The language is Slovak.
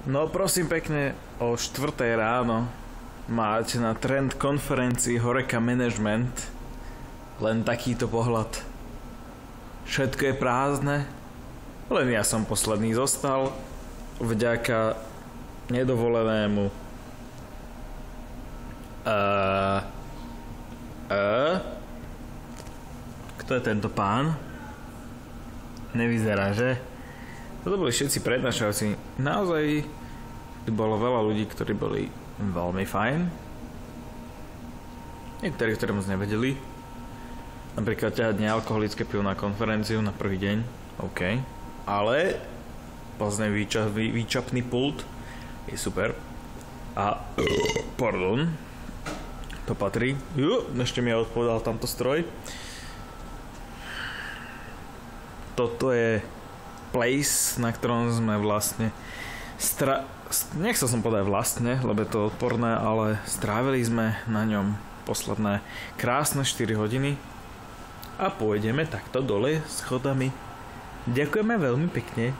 No prosím pekne, o 4 ráno máte na trend konferencii Horeca Management len takýto pohľad. Všetko je prázdne, len ja som posledný zostal vďaka nedovolenému Kto je tento pán? Nevyzerá, že? Toto boli všetci prednášajúci. Naozaj tu bolo veľa ľudí, ktorí boli veľmi fajn. Niektorí, ktorí moc nevedeli. Napríklad ťahať nealkoholické pivo na konferenciu na prvý deň. OK. Ale pozne výčapný pult je super. A pardon. To patrí. Ešte mi odpovedal tamto stroj. Toto je place, na ktorom sme vlastne nechcel som povedať vlastne, lebo je to odporné, ale strávili sme na ňom posledné krásne 4 hodiny a pôjdeme takto dole schodami. Ďakujeme veľmi pekne.